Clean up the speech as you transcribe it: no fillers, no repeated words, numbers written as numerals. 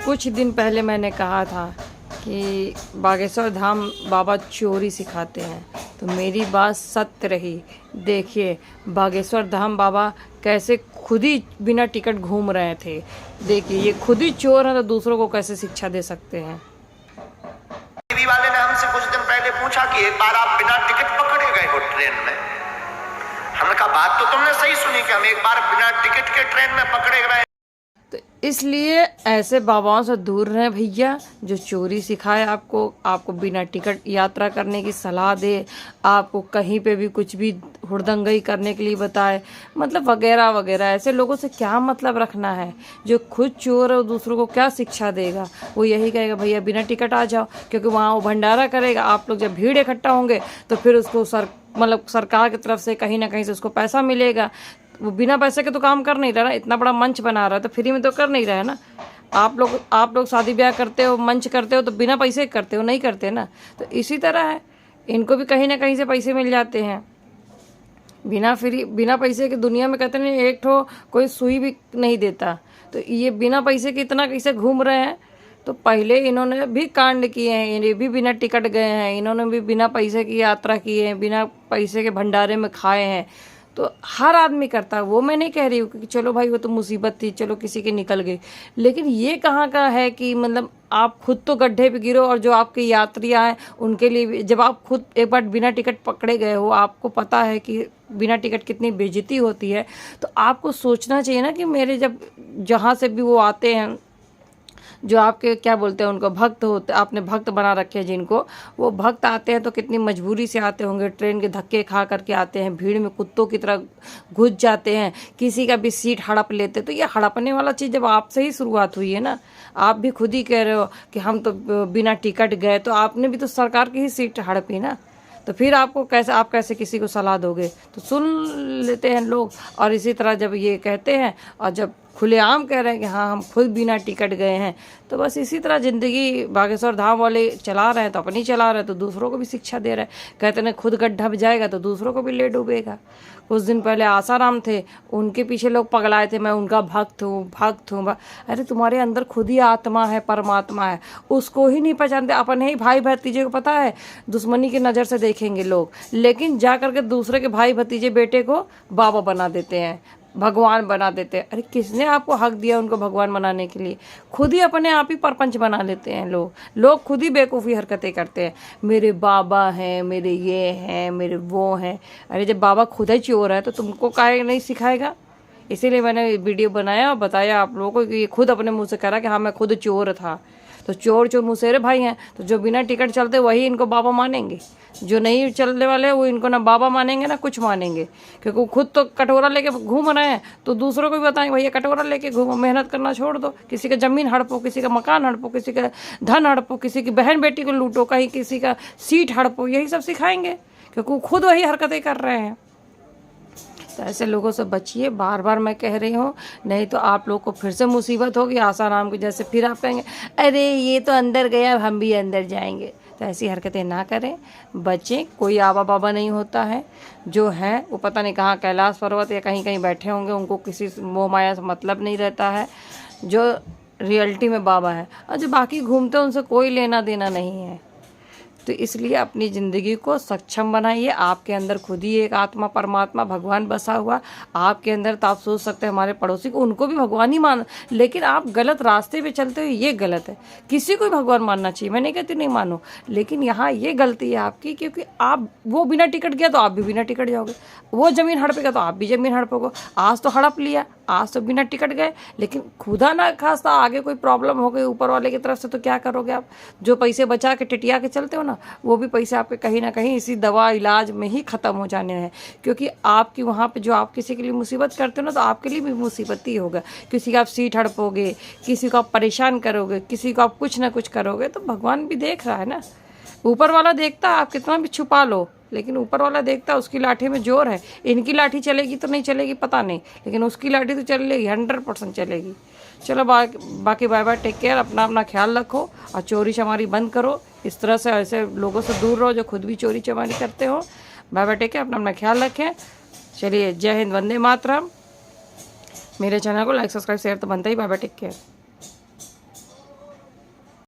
कुछ दिन पहले मैंने कहा था कि बागेश्वर धाम बाबा चोरी सिखाते हैं, तो मेरी बात सत्य रही। देखिए बागेश्वर धाम बाबा कैसे खुद ही बिना टिकट घूम रहे थे। देखिए ये खुद ही चोर हैं तो दूसरों को कैसे शिक्षा दे सकते हैं। टीवी वाले ने हमसे कुछ दिन पहले पूछा कि एक बार आप बिना टिकट पकड़े गए हो ट्रेन में। हमने कहा बात तो तुमने सही सुनी कि हम एक बार बिना टिकट के ट्रेन में पकड़े गए। तो इसलिए ऐसे बाबाओं से दूर रहें भैया, जो चोरी सिखाए आपको बिना टिकट यात्रा करने की सलाह दे, आपको कहीं पे भी कुछ भी हुड़दंगई करने के लिए बताए, मतलब वगैरह वगैरह। ऐसे लोगों से क्या मतलब रखना है? जो खुद चोर है दूसरों को क्या शिक्षा देगा? वो यही कहेगा भैया बिना टिकट आ जाओ, क्योंकि वहाँ वो भंडारा करेगा। आप लोग जब भीड़ इकट्ठा होंगे तो फिर उसको सरकार की तरफ से कहीं ना कहीं से उसको पैसा मिलेगा। वो बिना पैसे के तो काम कर नहीं रहा ना, इतना बड़ा मंच बना रहा है तो फ्री में तो कर नहीं रहा है ना। आप लोग शादी ब्याह करते हो, मंच करते हो तो बिना पैसे करते हो, नहीं करते ना। तो इसी तरह है, इनको भी कहीं ना कहीं से पैसे मिल जाते हैं। बिना पैसे की दुनिया में कहते नहीं, एक ठो कोई सुई भी नहीं देता। तो ये बिना पैसे के इतना कैसे घूम रहे हैं? तो पहले इन्होंने भी कांड किए हैं, ये भी बिना टिकट गए हैं, इन्होंने भी बिना पैसे की यात्रा की है, बिना पैसे के भंडारे में खाए हैं। तो हर आदमी करता है, वो मैं नहीं कह रही हूँ कि चलो भाई वो तो मुसीबत थी, चलो किसी के निकल गई। लेकिन ये कहाँ का है कि मतलब आप खुद तो गड्ढे पे गिरो और जो आपके यात्रियाँ हैं उनके लिए भी, जब आप खुद एक बार बिना टिकट पकड़े गए हो, आपको पता है कि बिना टिकट कितनी बेइज्जती होती है, तो आपको सोचना चाहिए ना कि मेरे जब जहाँ से भी वो आते हैं, जो आपके क्या बोलते हैं उनको भक्त होते, आपने भक्त बना रखे हैं जिनको, वो भक्त आते हैं तो कितनी मजबूरी से आते होंगे, ट्रेन के धक्के खा करके आते हैं, भीड़ में कुत्तों की तरह घुस जाते हैं, किसी का भी सीट हड़प लेते। तो ये हड़पने वाला चीज़ जब आपसे ही शुरुआत हुई है ना, आप भी खुद ही कह रहे हो कि हम तो बिना टिकट गए, तो आपने भी तो सरकार की ही सीट हड़पी ना। तो फिर आप कैसे किसी को सलाह दोगे? तो सुन लेते हैं लोग। और इसी तरह जब ये कहते हैं और जब खुलेआम कह रहे हैं कि हाँ हम खुद बिना टिकट गए हैं, तो बस इसी तरह ज़िंदगी बागेश्वर धाम वाले चला रहे हैं, तो अपनी चला रहे हैं तो दूसरों को भी शिक्षा दे रहे हैं। कहते हैं खुद गड्ढा में जाएगा तो दूसरों को भी ले डूबेगा। कुछ दिन पहले आसाराम थे, उनके पीछे लोग पगलाए थे, मैं उनका भक्त हूँ। अरे तुम्हारे अंदर खुद ही आत्मा है, परमात्मा है, उसको ही नहीं पहचानते। अपने ही भाई भतीजे को पता है दुश्मनी की नज़र से देखेंगे लोग, लेकिन जा करके दूसरे के भाई भतीजे बेटे को बाबा बना देते हैं, भगवान बना देते हैं। अरे किसने आपको हक दिया उनको भगवान बनाने के लिए? खुद ही अपने आप ही परपंच बना लेते हैं लोग खुद ही बेवकूफ़ी हरकतें करते हैं। मेरे बाबा हैं, मेरे ये हैं, मेरे वो हैं। अरे जब बाबा खुद ही चोर है तो तुमको काहे नहीं सिखाएगा? इसीलिए मैंने वीडियो बनाया और बताया आप लोगों को कि ये खुद अपने मुँह से कह रहा कि हाँ मैं खुद चोर था। तो चोर मुसेरे भाई हैं, तो जो बिना टिकट चलते वही इनको बाबा मानेंगे, जो नहीं चलने वाले वो इनको ना बाबा मानेंगे ना कुछ मानेंगे। क्योंकि वो खुद तो कटोरा लेके घूम रहे हैं, तो दूसरों को भी बताएंगे भैया कटोरा लेके घूमो, मेहनत करना छोड़ दो। किसी का ज़मीन हड़पो, किसी का मकान हड़पो, किसी का धन हड़पो, किसी की बहन बेटी को लूटो, कहीं किसी का सीट हड़पो, यही सब सिखाएंगे, क्योंकि वो खुद वही हरकतें कर रहे हैं। तो ऐसे लोगों से बचिए, बार बार मैं कह रही हूँ, नहीं तो आप लोग को फिर से मुसीबत होगी आसाराम की जैसे। फिर आप कहेंगे अरे ये तो अंदर गया, हम भी अंदर जाएंगे। तो ऐसी हरकतें ना करें, बचें। कोई आवा बाबा नहीं होता है, जो है वो पता नहीं कहाँ कैलाश पर्वत या कहीं कहीं बैठे होंगे, उनको किसी मोह माया से मतलब नहीं रहता है। जो रियलिटी में बाबा है, और जो बाकी घूमते हैं उनसे कोई लेना देना नहीं है। तो इसलिए अपनी ज़िंदगी को सक्षम बनाइए। आपके अंदर खुद ही एक आत्मा परमात्मा भगवान बसा हुआ आपके अंदर। तो आप सोच सकते हैं हमारे पड़ोसी को, उनको भी भगवान ही मान, लेकिन आप गलत रास्ते पे चलते हो, ये गलत है। किसी को भी भगवान मानना चाहिए, मैं नहीं कहती नहीं मानो, लेकिन यहाँ ये गलती है आपकी, क्योंकि आप वो बिना टिकट गया तो आप भी बिना टिकट जाओगे, वो ज़मीन हड़पेगा तो आप भी ज़मीन हड़पोगे। आज तो हड़प लिया, आज तो बिना टिकट गए, लेकिन खुदा ना खास्ता आगे कोई प्रॉब्लम हो गई ऊपर वाले की तरफ से, तो क्या करोगे आप? जो पैसे बचा के टिटिया के चलते हो ना, वो भी पैसे आपके कहीं ना कहीं इसी दवा इलाज में ही ख़त्म हो जाने हैं। क्योंकि आपकी वहाँ पे जो आप किसी के लिए मुसीबत करते हो ना, तो आपके लिए भी मुसीबत ही होगा। किसी का आप सीट हड़पोगे, किसी को आप परेशान करोगे, किसी को आप कुछ ना कुछ करोगे, तो भगवान भी देख रहा है ना। ऊपर वाला देखता, आप कितना भी छुपा लो, लेकिन ऊपर वाला देखता, उसकी लाठी में जोर है। इनकी लाठी चलेगी तो नहीं चलेगी पता नहीं, लेकिन उसकी लाठी तो चलेगी, 100% चलेगी। चलो बाकी बाय बाय, टेक केयर, अपना ख्याल रखो और चोरी चमारी बंद करो। इस तरह से ऐसे लोगों से दूर रहो जो खुद भी चोरी चमारी करते हो। बाय बाय, टेक केयर, अपना ख्याल रखें। चलिए, जय हिंद, वंदे मातरम। मेरे चैनल को लाइक सब्सक्राइब शेयर तो बनता ही। Bye bye, take care.